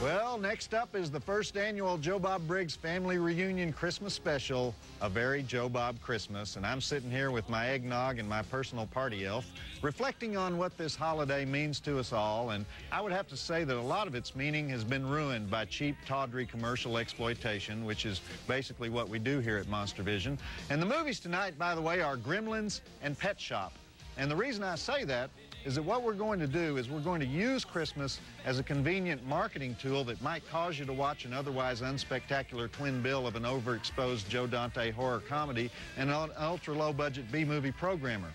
Well, next up is the first annual Joe Bob Briggs Family Reunion Christmas Special, A Very Joe Bob Christmas. And I'm sitting here with my eggnog and my personal party elf, reflecting on what this holiday means to us all. And I would have to say that a lot of its meaning has been ruined by cheap, tawdry commercial exploitation, which is basically what we do here at Monstervision. And the movies tonight, by the way, are Gremlins and Pet Shop. And the reason I say that is that what we're going to do is we're going to use Christmas as a convenient marketing tool that might cause you to watch an otherwise unspectacular twin bill of an overexposed Joe Dante horror comedy and an ultra-low-budget B-movie programmer.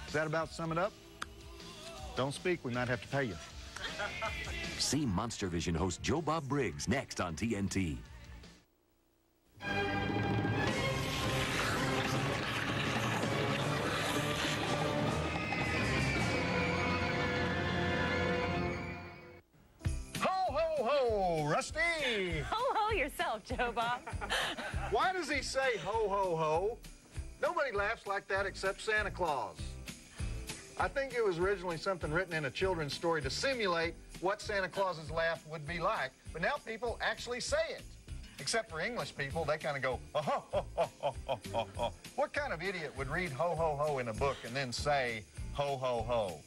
Does that about sum it up? Don't speak, we might have to pay you. See Monstervision host Joe Bob Briggs next on TNT. Rusty! Ho-ho yourself, Joe Bob. Why does he say ho-ho-ho? Nobody laughs like that except Santa Claus. I think it was originally something written in a children's story to simulate what Santa Claus's laugh would be like, but now people actually say it. Except for English people, they kind of go, oh, ho, ho, ho, ho, ho, ho, ho. What kind of idiot would read ho-ho-ho in a book and then say ho-ho-ho?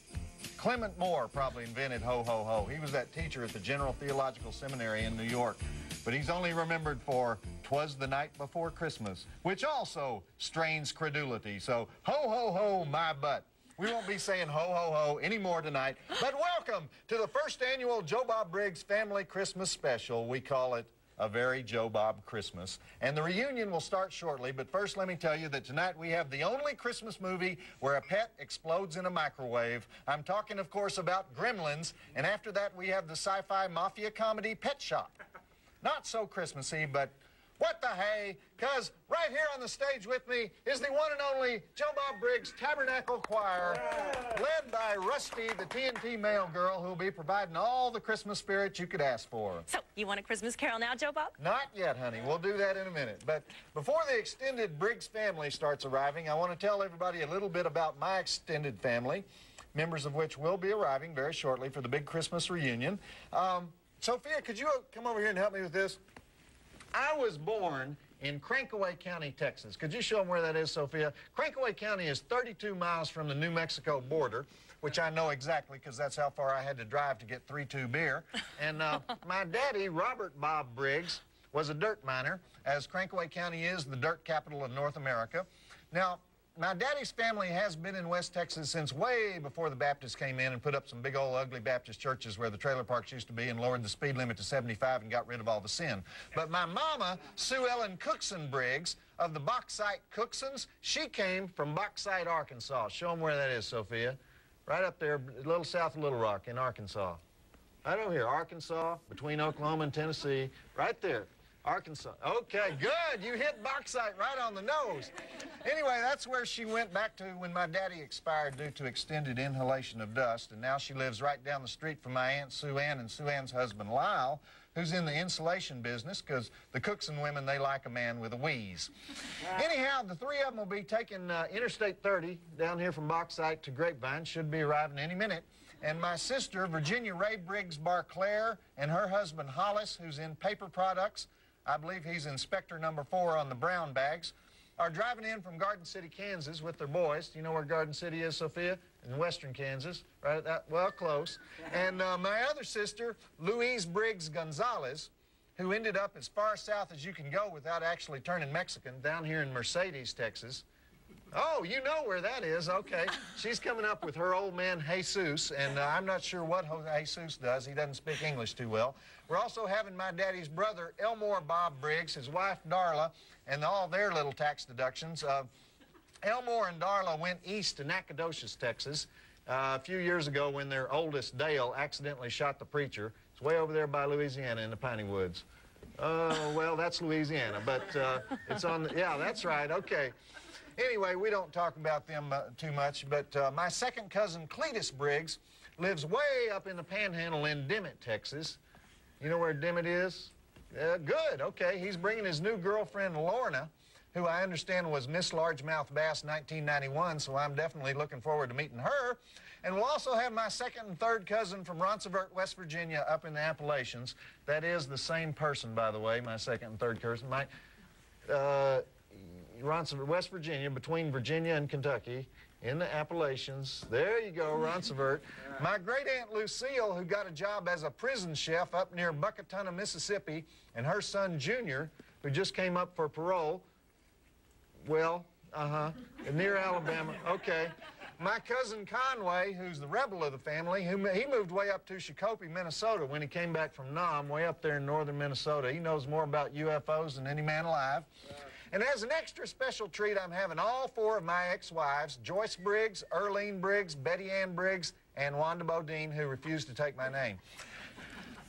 Clement Moore probably invented ho-ho-ho. He was that teacher at the General Theological Seminary in New York. But he's only remembered for "'Twas the Night Before Christmas," which also strains credulity. So ho-ho-ho my butt. We won't be saying ho-ho-ho anymore tonight. But welcome to the first annual Joe Bob Briggs Family Christmas Special. We call it A Very Joe Bob Christmas. And the reunion will start shortly, but first let me tell you that tonight we have the only Christmas movie where a pet explodes in a microwave. I'm talking, of course, about Gremlins, and after that we have the sci-fi mafia comedy Pet Shop. Not so Christmassy, but what the hey, because right here on the stage with me is the one and only Joe Bob Briggs Tabernacle Choir, led by Rusty, the TNT male girl, who will be providing all the Christmas spirit you could ask for. So, you want a Christmas carol now, Joe Bob? Not yet, honey. We'll do that in a minute. But before the extended Briggs family starts arriving, I want to tell everybody a little bit about my extended family, members of which will be arriving very shortly for the big Christmas reunion. Sophia, could you come over here and help me with this? I was born in Crankaway County, Texas. Could you show them where that is, Sophia? Crankaway County is 32 miles from the New Mexico border, which I know exactly because that's how far I had to drive to get 3-2 beer. And my daddy, Robert Bob Briggs, was a dirt miner, as Crankaway County is the dirt capital of North America. Now, my daddy's family has been in West Texas since way before the Baptists came in and put up some big old ugly Baptist churches where the trailer parks used to be and lowered the speed limit to 75 and got rid of all the sin. But my mama, Sue Ellen Cookson Briggs, of the Bauxite Cooksons, she came from Bauxite, Arkansas. Show them where that is, Sophia. Right up there, a little south of Little Rock in Arkansas. Right over here, Arkansas, between Oklahoma and Tennessee, right there. Arkansas. Okay, good. You hit Bauxite right on the nose. Anyway, that's where she went back to when my daddy expired due to extended inhalation of dust, and now she lives right down the street from my Aunt Sue Ann and Sue Ann's husband, Lyle, who's in the insulation business, because the Cookson women, they like a man with a wheeze. Anyhow, the three of them will be taking Interstate 30 down here from Bauxite to Grapevine, should be arriving any minute. And my sister, Virginia Ray Briggs Barclair, and her husband, Hollis, who's in paper products, I believe he's Inspector number 4 on the brown bags, are driving in from Garden City, Kansas with their boys. Do you know where Garden City is, Sophia? In western Kansas, right at that, well, close. And my other sister, Louise Briggs Gonzalez, who ended up as far south as you can go without actually turning Mexican, down here in Mercedes, Texas. Oh, you know where that is. Okay. She's coming up with her old man, Jesus, and I'm not sure what Jesus does. He doesn't speak English too well. We're also having my daddy's brother, Elmore Bob Briggs, his wife, Darla, and all their little tax deductions. Elmore and Darla went east to Nacogdoches, Texas, a few years ago when their oldest, Dale, accidentally shot the preacher. It's way over there by Louisiana in the Piney Woods. Well, that's Louisiana, but it's on the, yeah, that's right, okay. Anyway, we don't talk about them too much, but my second cousin, Cletus Briggs, lives way up in the Panhandle in Dimmitt, Texas. You know where Dimmitt is? Good, okay. He's bringing his new girlfriend, Lorna, who I understand was Miss Largemouth Bass 1991, so I'm definitely looking forward to meeting her. And we'll also have my second and third cousin from Ronceverte, West Virginia, up in the Appalachians. That is the same person, by the way, my second and third cousin. Ronceverte, West Virginia, between Virginia and Kentucky, in the Appalachians. There you go, Ronceverte. My great-aunt Lucille, who got a job as a prison chef up near Buckatuna, Mississippi, and her son Junior, who just came up for parole. Well, near Alabama. Okay. My cousin Conway, who's the rebel of the family, he moved way up to Shakopee, Minnesota when he came back from Nam, way up there in northern Minnesota. He knows more about UFOs than any man alive. And as an extra special treat, I'm having all four of my ex-wives, Joyce Briggs, Earlene Briggs, Betty Ann Briggs, and Wanda Bodine, who refused to take my name.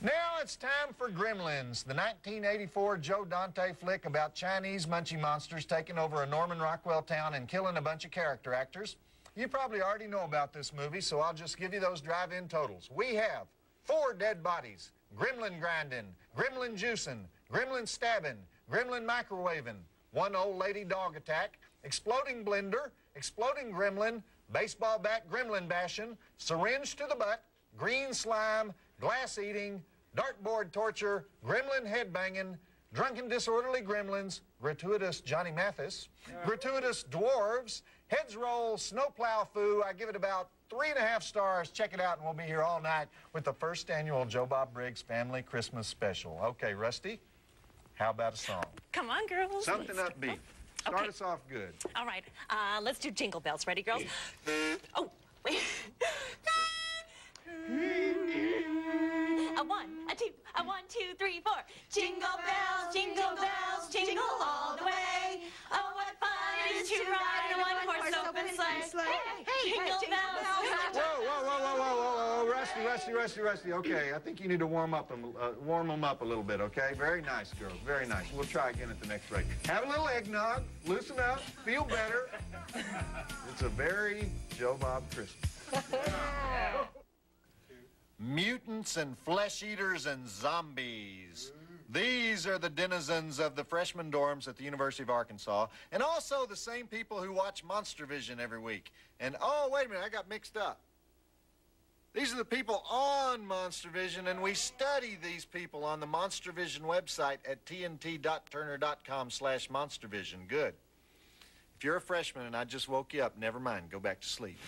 Now it's time for Gremlins, the 1984 Joe Dante flick about Chinese munchie monsters taking over a Norman Rockwell town and killing a bunch of character actors. You probably already know about this movie, so I'll just give you those drive-in totals. We have 4 dead bodies, gremlin grinding, gremlin juicing, gremlin stabbing, gremlin microwaving, 1 old lady dog attack, exploding blender, exploding gremlin, baseball bat gremlin bashing, syringe to the butt, green slime, glass eating, dartboard torture, gremlin headbanging, drunken disorderly gremlins, gratuitous Johnny Mathis, gratuitous dwarves, heads roll, snowplow foo. I give it about 3.5 stars. Check it out, and we'll be here all night with the first annual Joe Bob Briggs Family Christmas Special. Okay, Rusty, how about a song? Come on, girls. Something upbeat. Start us off good. All right. Let's do Jingle Bells. Ready, girls? Oh, wait. A 1, a 2, a 1, 2, 3, 4. Jingle bells, jingle all the way. Oh, what fun it is to ride in a one-horse open sleigh. Hey, jingle bells. Whoa, Rusty. Okay, I think you need to warm them up a little bit, okay? Very nice, girls, very nice. We'll try again at the next break. Have a little eggnog, loosen up, feel better. It's a very Joe Bob Christmas. Mutants and flesh eaters and zombies. These are the denizens of the freshman dorms at the University of Arkansas, and also the same people who watch Monstervision every week. And, oh, wait a minute, I got mixed up. These are the people on Monstervision, and we study these people on the Monstervision website at tnt.turner.com/Monstervision. Good. If you're a freshman and I just woke you up, never mind, go back to sleep.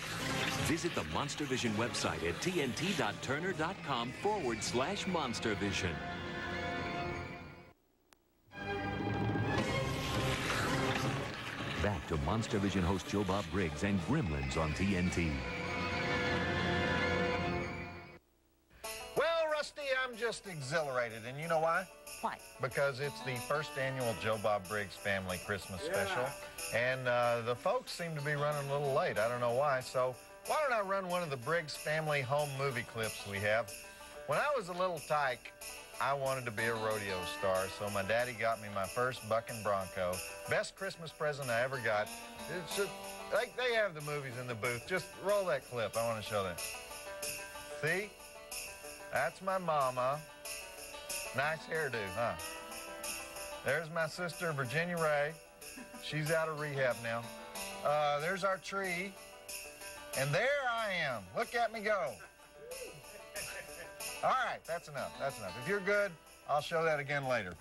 Visit the Monstervision website at tnt.turner.com/Monstervision. Back to Monstervision host Joe Bob Briggs and Gremlins on TNT. Well, Rusty, I'm just exhilarated, and you know why? Why? Because it's the first annual Joe Bob Briggs Family Christmas Special, and the folks seem to be running a little late. I don't know why, so why don't I run one of the Briggs family home movie clips we have? When I was a little tyke, I wanted to be a rodeo star, so my daddy got me my first bucking bronco. Best Christmas present I ever got. It's just, like, they have the movies in the booth. Just roll that clip. I want to show that. See? That's my mama. Nice hairdo, huh? There's my sister, Virginia Ray. She's out of rehab now. There's our tree. And there I am. Look at me go. All right, that's enough. That's enough. If you're good, I'll show that again later.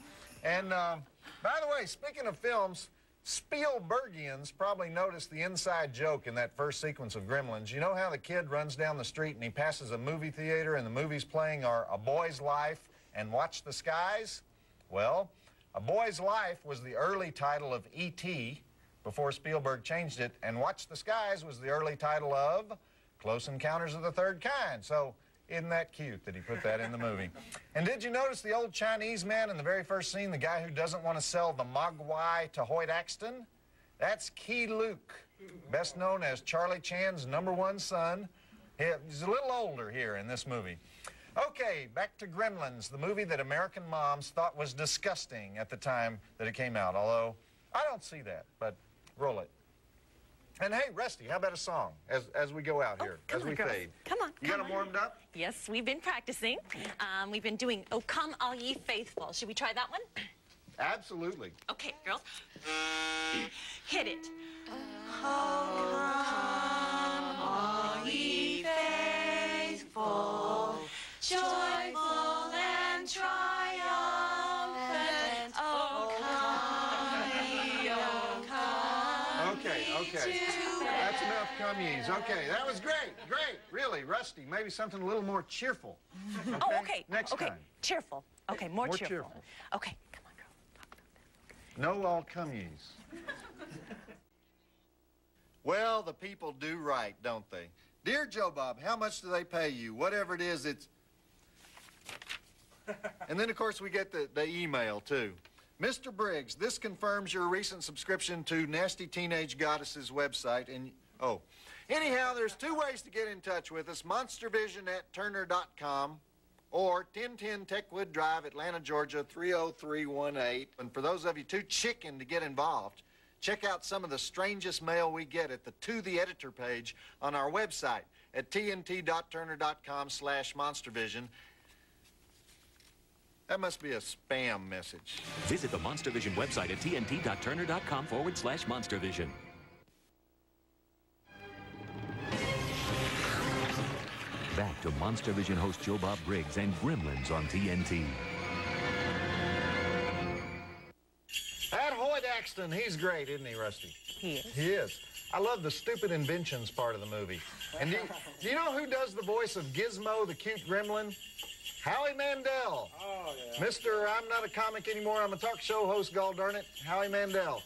And by the way, speaking of films, Spielbergians probably noticed the inside joke in that first sequence of Gremlins. You know how the kid runs down the street and he passes a movie theater and the movies playing are A Boy's Life and Watch the Skies? Well, A Boy's Life was the early title of E.T. before Spielberg changed it, and Watch the Skies was the early title of Close Encounters of the Third Kind. So isn't that cute that he put that in the movie? And did you notice the old Chinese man in the very first scene, the guy who doesn't want to sell the Mogwai to Hoyt Axton? That's Key Luke, best known as Charlie Chan's #1 son. He's a little older here in this movie. Okay, back to Gremlins, the movie that American moms thought was disgusting at the time that it came out, although I don't see that, but roll it. And hey, Rusty, how about a song as we go out here, as we fade? Come on. You got them warmed up? Yes, we've been practicing. We've been doing Oh Come All Ye Faithful. Should we try that one? Absolutely. Okay, girls. Hit it. Oh, come all ye faithful. joyful, joyful and triumphant. Oh, come ye, oh, come Okay. That's enough, come ye's. Okay, that was great. Really, Rusty, maybe something a little more cheerful. Oh, okay. Next okay. time. Cheerful. Okay, more cheerful. cheerful. Okay, come on, girl. No all come ye's. Well, the people do right, don't they? Dear Joe Bob, how much do they pay you? Whatever it is, it's... And then, of course, we get the email, too. Mr. Briggs, this confirms your recent subscription to Nasty Teenage Goddess's website. And, oh, anyhow, there's two ways to get in touch with us. Monstervision@turner.com or 1010 Techwood Drive, Atlanta, Georgia, 30318. And for those of you too chicken to get involved, check out some of the strangest mail we get at the To the Editor page on our website at tnt.turner.com/monstervision. That must be a spam message. Visit the Monstervision website at tnt.turner.com/monstervision. Back to Monstervision host Joe Bob Briggs and Gremlins on TNT. That Hoyt Axton, he's great, isn't he, Rusty? He is. He is. I love the stupid inventions part of the movie. And do you know who does the voice of Gizmo, the cute gremlin? Howie Mandel. Oh, yeah. Mr. I'm not a comic anymore, I'm a talk show host, gall darn it, Howie Mandel.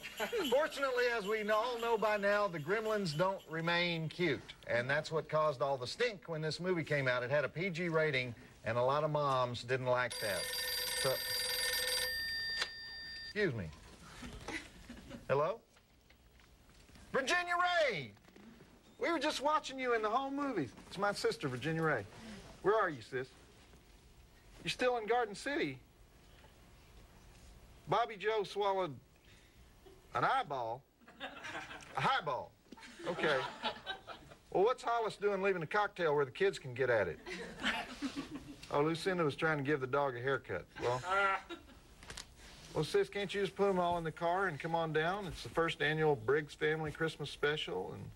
Fortunately, as we all know by now, the Gremlins don't remain cute. And that's what caused all the stink when this movie came out. It had a PG rating, and a lot of moms didn't like that. So, excuse me. Hello? Virginia Ray! We were just watching you in the home movies. It's my sister, Virginia Ray. Where are you, sis? You're still in Garden City. Bobby Joe swallowed an eyeball. A highball. Okay. Well, what's Hollis doing leaving a cocktail where the kids can get at it? Oh, Lucinda was trying to give the dog a haircut. Well, sis, can't you just put them all in the car and come on down? It's the first annual Briggs Family Christmas Special, and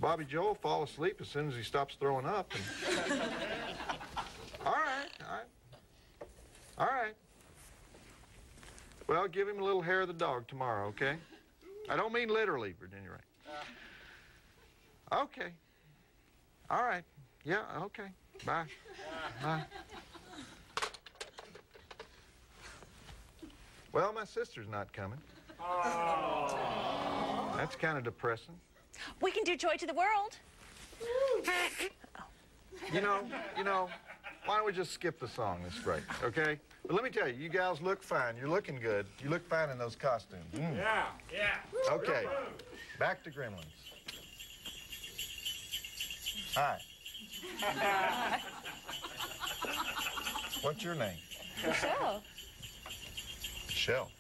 Bobby Joe will fall asleep as soon as he stops throwing up. And... All right. All right. Well, give him a little hair of the dog tomorrow, okay? I don't mean literally, Virginia Ray. Okay. All right. Yeah, okay. Bye. Bye. Well, my sister's not coming. Oh. That's kind of depressing. We can do Joy to the World. You know, why don't we just skip the song this break, okay? But let me tell you, you gals look fine. You're looking good. You look fine in those costumes. Mm. Yeah. Okay, back to Gremlins. Hi. What's your name? Michelle. Michelle.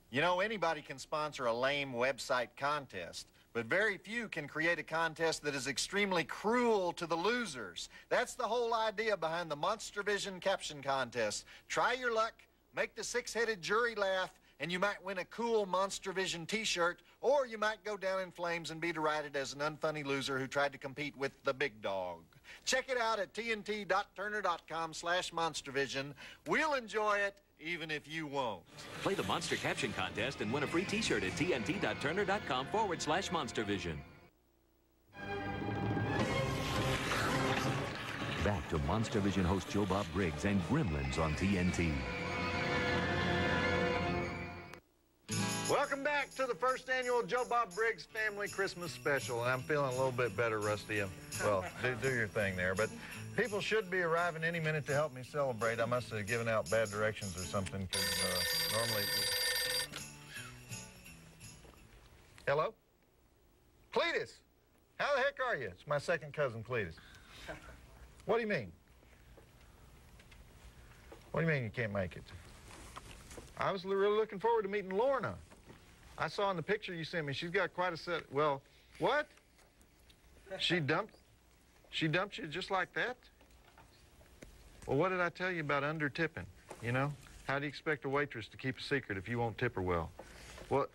You know, anybody can sponsor a lame website contest, but very few can create a contest that is extremely cruel to the losers. That's the whole idea behind the Monstervision caption contest. Try your luck, make the six-headed jury laugh, and you might win a cool Monstervision t-shirt, or you might go down in flames and be derided as an unfunny loser who tried to compete with the big dog. Check it out at tnt.turner.com/monstervision. We'll enjoy it, even if you won't. Play the Monster Caption Contest and win a free t-shirt at tnt.turner.com/monstervision. Back to Monstervision host Joe Bob Briggs and Gremlins on TNT. Welcome back to the first annual Joe Bob Briggs Family Christmas Special. And I'm feeling a little bit better, Rusty. Well, do your thing there. But people should be arriving any minute to help me celebrate. I must have given out bad directions or something, because normally... Hello? Cletus! How the heck are you? It's my second cousin, Cletus. What do you mean? What do you mean you can't make it? I was really looking forward to meeting Lorna. I saw in the picture you sent me, she's got quite a set. Well, what? She dumped you just like that? Well, what did I tell you about under-tipping, you know? How do you expect a waitress to keep a secret if you won't tip her well? What?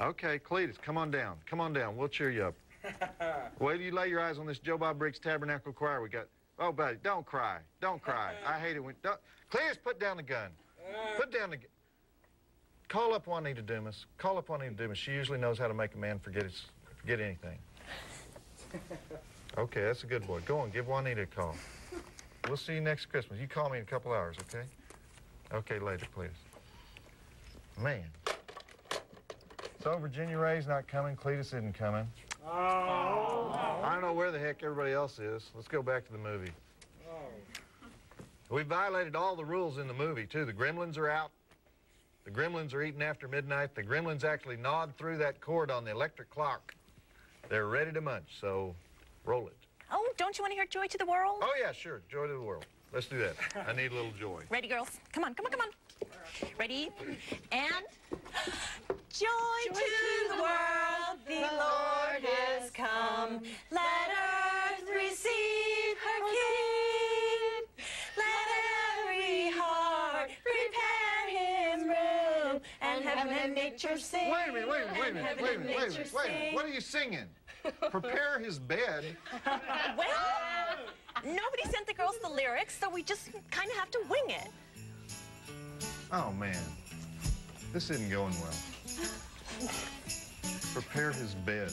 Okay, Cletus, come on down. Come on down. We'll cheer you up. Wait till you lay your eyes on this Joe Bob Briggs Tabernacle Choir we got. Oh, buddy, don't cry. Don't cry. I hate it when... Cletus, put down the gun. Put down the gun. Call up Juanita Dumas. Call up Juanita Dumas. She usually knows how to make a man forget anything. Okay, that's a good boy. Go on, give Juanita a call. We'll see you next Christmas. You call me in a couple hours, okay? Okay, later, please. Man. So Virginia Ray's not coming. Cletus isn't coming. Oh. I don't know where the heck everybody else is. Let's go back to the movie. Oh. We violated all the rules in the movie, too. The Gremlins are out. The Gremlins are eating after midnight. The Gremlins actually gnawed through that cord on the electric clock. They're ready to munch, so roll it. Oh, don't you want to hear Joy to the World? Oh, yeah, sure. Joy to the world. Let's do that. I need a little joy. Ready, girls? Come on, come on, come on. Ready? And... Joy to the world, the Lord has come. Let earth receive her King. Let every heart prepare him room. And heaven and nature sing. Wait a minute, wait a minute, wait a minute, wait a minute, wait a minute, wait a minute. What are you singing? Prepare his bed. Well, nobody sent the girls the lyrics, so we just kind of have to wing it. Oh, man. This isn't going well. Prepare his bed.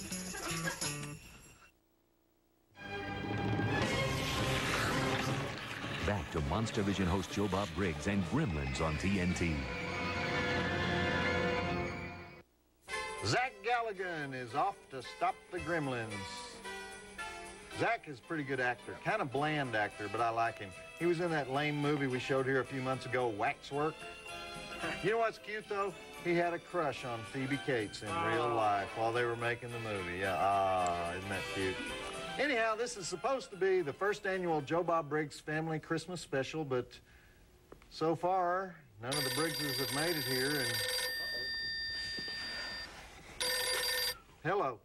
Back to Monstervision host Joe Bob Briggs and Gremlins on TNT. Zach Galligan is off to stop the Gremlins. Zach is a pretty good actor, kind of bland actor, but I like him. He was in that lame movie we showed here a few months ago, Waxwork. You know what's cute, though? He had a crush on Phoebe Cates in real life while they were making the movie. Yeah, isn't that cute? Anyhow, this is supposed to be the first annual Joe Bob Briggs Family Christmas Special, but so far, none of the Briggses have made it here, and... Hello.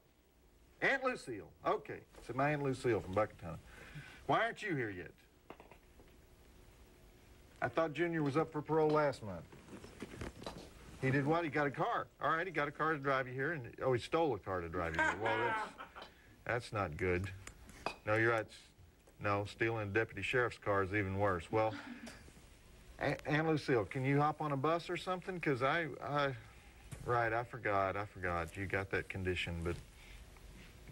Aunt Lucille. Okay, it's my Aunt Lucille from Buckatown. Why aren't you here yet? I thought Junior was up for parole last month. He did what? He got a car. All right, he got a car to drive you here, and oh, he stole a car to drive you here. Well, that's not good. No, you're right. No, stealing a deputy sheriff's car is even worse. Well, Aunt Lucille, can you hop on a bus or something? Because right, I forgot. You got that condition, but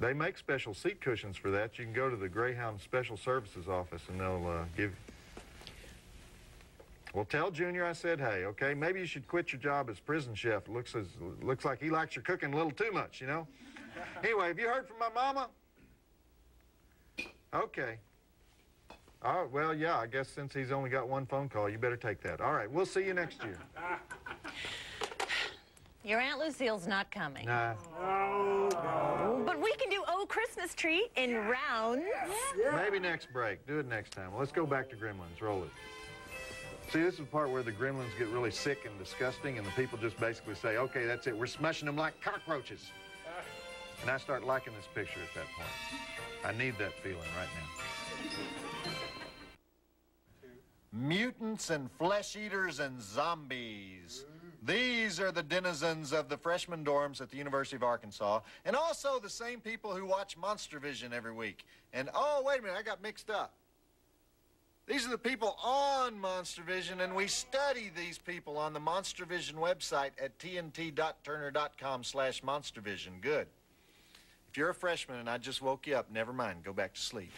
they make special seat cushions for that. You can go to the Greyhound Special Services office, and they'll give... Well, tell Junior I said hey, okay? Maybe you should quit your job as prison chef. Looks like he likes your cooking a little too much, you know? Anyway, have you heard from my mama? Okay. All right, well, yeah, I guess since he's only got one phone call, you better take that. All right, we'll see you next year. Your Aunt Lucille's not coming. Nah. No. But we can do Oh Christmas Tree in rounds. Yeah. Maybe next break. Do it next time. Well, let's go back to Gremlins. Roll it. See, this is the part where the Gremlins get really sick and disgusting, and the people just basically say, okay, that's it. We're smushing them like cockroaches. And I start liking this picture at that point. I need that feeling right now. Mutants and flesh eaters and zombies. These are the denizens of the freshman dorms at the University of Arkansas, and also the same people who watch Monstervision every week. And, oh, wait a minute, I got mixed up. These are the people on Monstervision, and we study these people on the Monstervision website at tnt.turner.com/Monstervision. Good. If you're a freshman and I just woke you up, never mind, go back to sleep.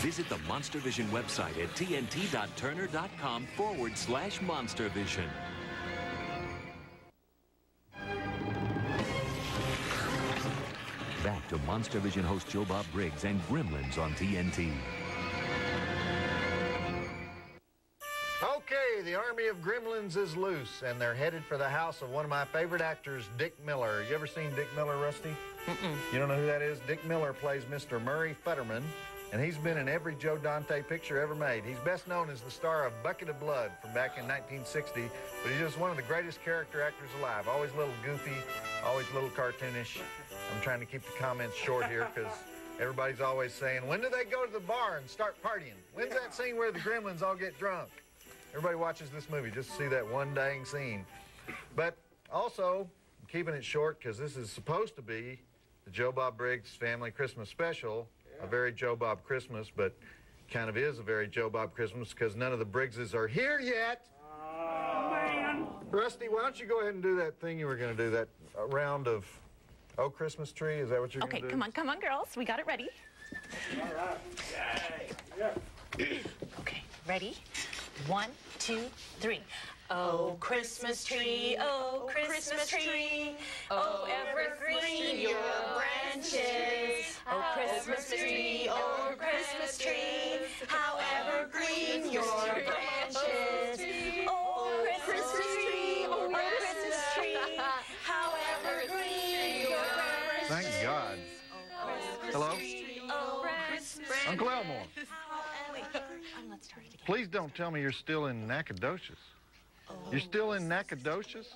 Visit the Monstervision website at tnt.turner.com/Monstervision. Back to Monstervision host Joe Bob Briggs and Gremlins on TNT. Okay, the army of Gremlins is loose, and they're headed for the house of one of my favorite actors, Dick Miller. You ever seen Dick Miller, Rusty? Mm-mm. You don't know who that is? Dick Miller plays Mr. Murray Futterman, and he's been in every Joe Dante picture ever made. He's best known as the star of Bucket of Blood from back in 1960, but he's just one of the greatest character actors alive. Always a little goofy, always a little cartoonish. I'm trying to keep the comments short here because everybody's always saying, when do they go to the bar and start partying? When's that scene where the Gremlins all get drunk? Everybody watches this movie just to see that one dang scene. But also, in keeping it short because this is supposed to be the Joe Bob Briggs Family Christmas Special, a very Joe Bob Christmas, but kind of is a very Joe Bob Christmas because none of the Briggses are here yet. Oh, man. Rusty, why don't you go ahead and do that thing you were going to do, that round of Oh Christmas Tree? Is that what you're going to do? Okay, come on, girls. We got it ready. All right. Okay, ready? 1, 2, 3. Oh, Christmas tree, oh, Christmas tree, oh, evergreen your branches. Oh, Christmas tree, oh, Christmas tree, how evergreen your branches. Oh, Christmas tree, oh, Christmas tree, how evergreen your branches. Thank God. Hello? Oh, Uncle Elmore, wait, let's start it again. please don't tell me you're still in Nacogdoches. You're still in Nacogdoches?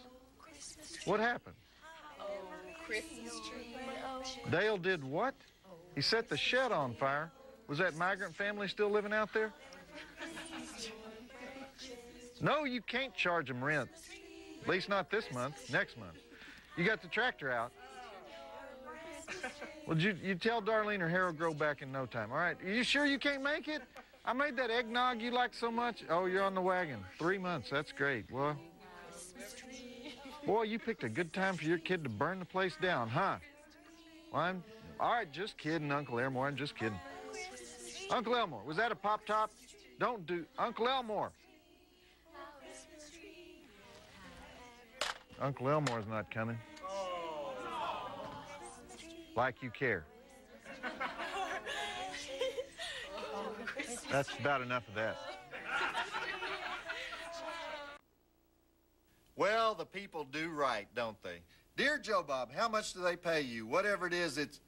What happened? Dale did what? He set the shed on fire. Was that migrant family still living out there? No, you can't charge them rent. At least not this month, next month. You got the tractor out. Well, you tell Darlene her hair will grow back in no time, all right? Are you sure you can't make it? I made that eggnog you like so much. Oh, you're on the wagon. 3 months, that's great. Well, boy, you picked a good time for your kid to burn the place down, huh? Well, all right, just kidding, Uncle Elmore, I'm just kidding. Uncle Elmore, was that a pop top? Don't do, Uncle Elmore. Uncle Elmore's not coming. Like you care. That's about enough of that. Well, the people do right, don't they? Dear Joe Bob, how much do they pay you? Whatever it is, it's...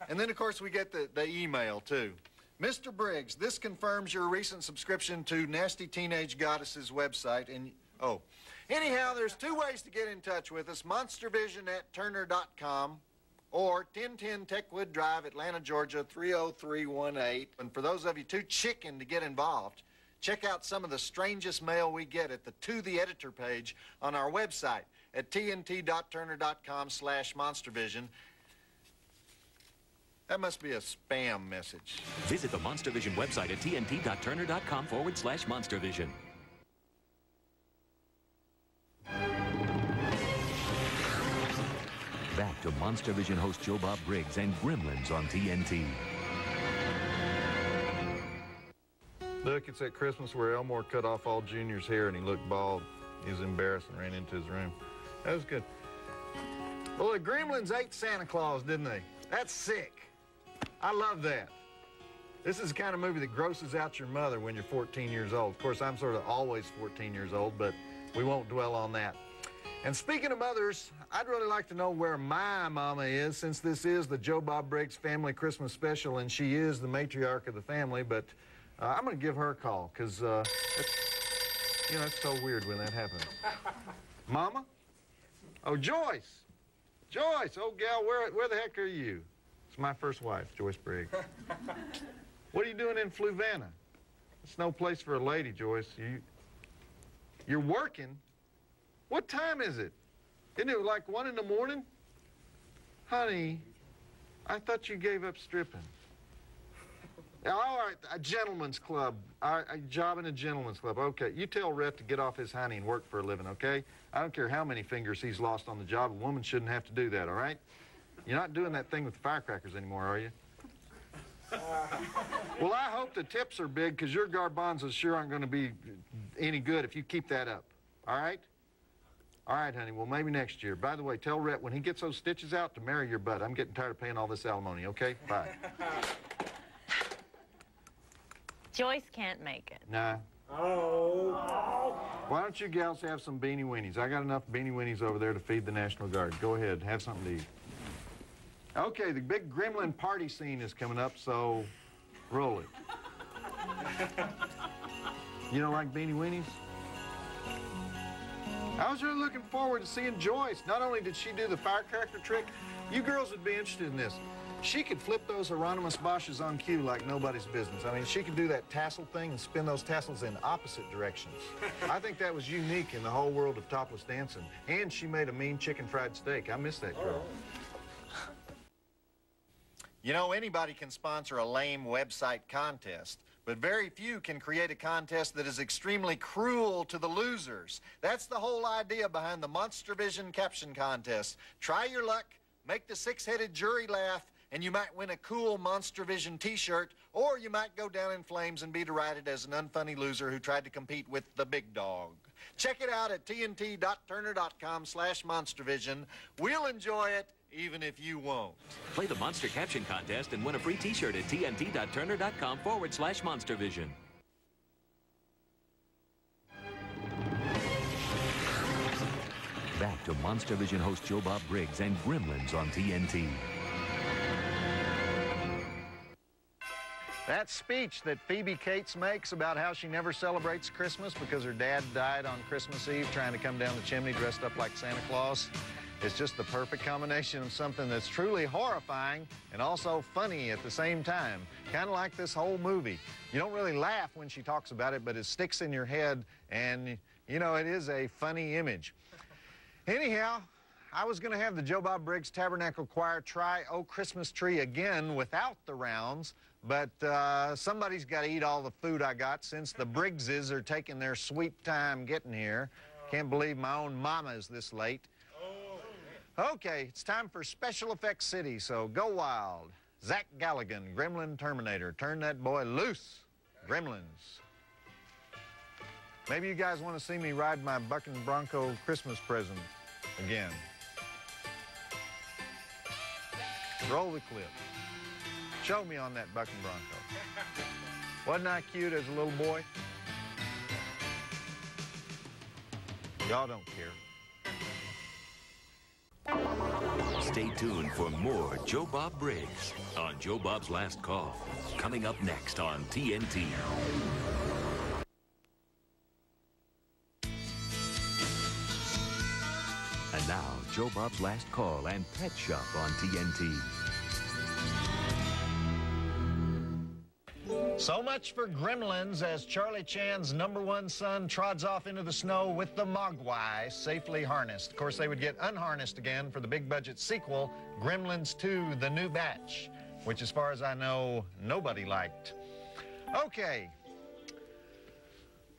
And then, of course, we get the email, too. Mr. Briggs, this confirms your recent subscription to Nasty Teenage Goddess's website, and... Oh. Anyhow, there's 2 ways to get in touch with us. Monstervision@turner.com or 1010 Techwood Drive, Atlanta, Georgia, 30318. And for those of you too chicken to get involved, check out some of the strangest mail we get at the To the Editor page on our website at tnt.turner.com/monstervision. That must be a spam message. Visit the Monstervision website at tnt.turner.com/monstervision. Back to Monstervision host Joe Bob Briggs and Gremlins on TNT. Look, it's that Christmas where Elmore cut off all Junior's hair and he looked bald. He was embarrassed and ran into his room. That was good. Well, the Gremlins ate Santa Claus, didn't they? That's sick. I love that. This is the kind of movie that grosses out your mother when you're 14 years old. Of course, I'm sort of always 14 years old, but we won't dwell on that. And speaking of mothers, I'd really like to know where my mama is, since this is the Joe Bob Briggs Family Christmas Special, and she is the matriarch of the family, but I'm going to give her a call, because, you know, it's so weird when that happens. Mama? Oh, Joyce. Joyce, oh, gal, where the heck are you? It's my first wife, Joyce Briggs. What are you doing in Fluvanna? It's no place for a lady, Joyce. You're working? What time is it? Isn't it like 1 in the morning? Honey, I thought you gave up stripping. All right, a gentleman's club. A job in a gentleman's club. Okay, you tell Rhett to get off his honey and work for a living, okay? I don't care how many fingers he's lost on the job. A woman shouldn't have to do that, all right? You're not doing that thing with the firecrackers anymore, are you? Well, I hope the tips are big, because your garbanzos sure aren't going to be any good if you keep that up, all right? All right, honey, well, maybe next year. By the way, tell Rhett when he gets those stitches out to marry your butt. I'm getting tired of paying all this alimony, okay? Bye. Joyce can't make it. Nah. Oh. Why don't you gals have some beanie weenies? I got enough beanie weenies over there to feed the National Guard. Go ahead, have something to eat. Okay, the big gremlin party scene is coming up, so roll it. You don't like beanie weenies? I was really looking forward to seeing Joyce. Not only did she do the firecracker trick, you girls would be interested in this. She could flip those Hieronymus Bosches on cue like nobody's business. I mean, she could do that tassel thing and spin those tassels in opposite directions. I think that was unique in the whole world of topless dancing. And she made a mean chicken fried steak. I miss that girl. You know, anybody can sponsor a lame website contest, but very few can create a contest that is extremely cruel to the losers. That's the whole idea behind the Monstervision caption contest. Try your luck, make the six-headed jury laugh, and you might win a cool Monstervision t-shirt, or you might go down in flames and be derided as an unfunny loser who tried to compete with the big dog. Check it out at tnt.turner.com/Monstervision. We'll enjoy it, even if you won't. Play the Monster Caption Contest and win a free t-shirt at tnt.turner.com/Monstervision. Back to Monstervision host Joe Bob Briggs and Gremlins on TNT. That speech that Phoebe Cates makes about how she never celebrates Christmas because her dad died on Christmas Eve trying to come down the chimney dressed up like Santa Claus is just the perfect combination of something that's truly horrifying and also funny at the same time. Kind of like this whole movie. You don't really laugh when she talks about it, but it sticks in your head, and, you know, it is a funny image. Anyhow, I was going to have the Joe Bob Briggs Tabernacle Choir try "Oh Christmas Tree" again without the rounds, but somebody's got to eat all the food I got since the Briggses are taking their sweet time getting here. Can't believe my own mama is this late. Okay, it's time for Special Effects City, so go wild. Zach Galligan, Gremlin Terminator. Turn that boy loose. Gremlins. Maybe you guys want to see me ride my bucking bronco Christmas present again. Roll the clip. Show me on that bucking bronco. Wasn't I cute as a little boy? Y'all don't care. Stay tuned for more Joe Bob Briggs on Joe Bob's Last Call. Coming up next on TNT. And now, Joe Bob's Last Call and Pet Shop on TNT. So much for Gremlins as Charlie Chan's #1 son trods off into the snow with the Mogwai safely harnessed. Of course, they would get unharnessed again for the big-budget sequel, Gremlins 2, The New Batch, which, as far as I know, nobody liked. Okay.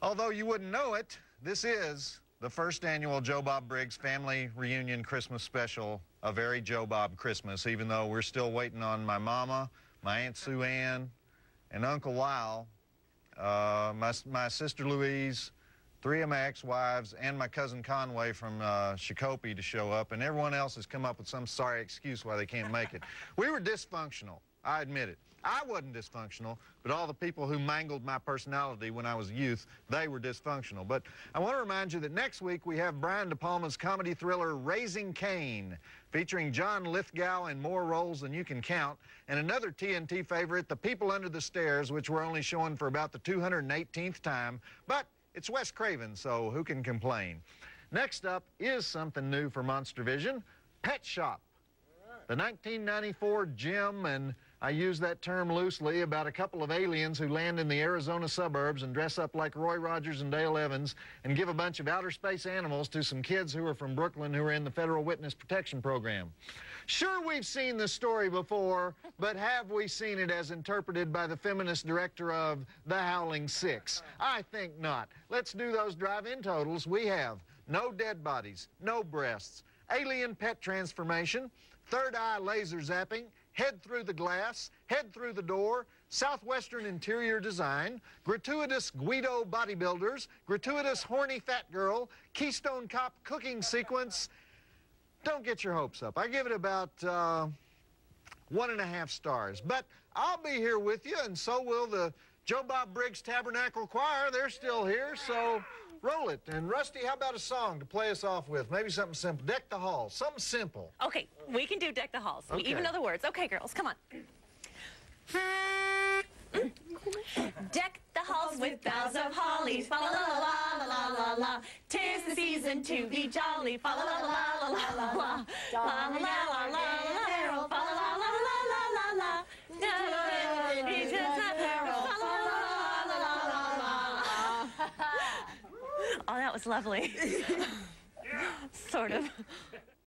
Although you wouldn't know it, this is the first annual Joe Bob Briggs Family Reunion Christmas Special, A Very Joe Bob Christmas, even though we're still waiting on my mama, my Aunt Sue Ann, and Uncle Lyle, my sister Louise, 3 of my ex-wives, and my cousin Conway from Shakopee to show up, and everyone else has come up with some sorry excuse why they can't make it. We were dysfunctional, I admit it. I wasn't dysfunctional, but all the people who mangled my personality when I was a youth, they were dysfunctional. But I want to remind you that next week we have Brian De Palma's comedy thriller Raising Cain, featuring John Lithgow in more roles than you can count, and another TNT favorite, The People Under the Stairs, which we're only showing for about the 218th time, but it's Wes Craven, so who can complain? Next up is something new for Monstervision, Pet Shop. The 1994 gem, and I use that term loosely, about a couple of aliens who land in the Arizona suburbs and dress up like Roy Rogers and Dale Evans and give a bunch of outer space animals to some kids who are from Brooklyn who are in the Federal Witness Protection Program. Sure, we've seen the story before, but have we seen it as interpreted by the feminist director of The Howling Six? I think not. Let's do those drive-in totals. We have no dead bodies, no breasts, alien pet transformation, third eye laser zapping, head through the glass, head through the door, Southwestern interior design, gratuitous Guido bodybuilders, gratuitous horny fat girl, Keystone Cop cooking sequence. Don't get your hopes up. I give it about 1.5 stars. But I'll be here with you, and so will the Joe Bob Briggs Tabernacle Choir. They're still here, so roll it. And Rusty, how about a song to play us off with? Maybe something simple. Deck the Halls. Something simple. Okay, we can do Deck the Halls. We Okay. even know the words. Okay, girls, come on. Deck the halls with boughs of holly, fa la la la la la la la. 'Tis the season to be jolly, fa la la la la la la la. La la la la la la, fa la la la la la la. lovely. Sort of.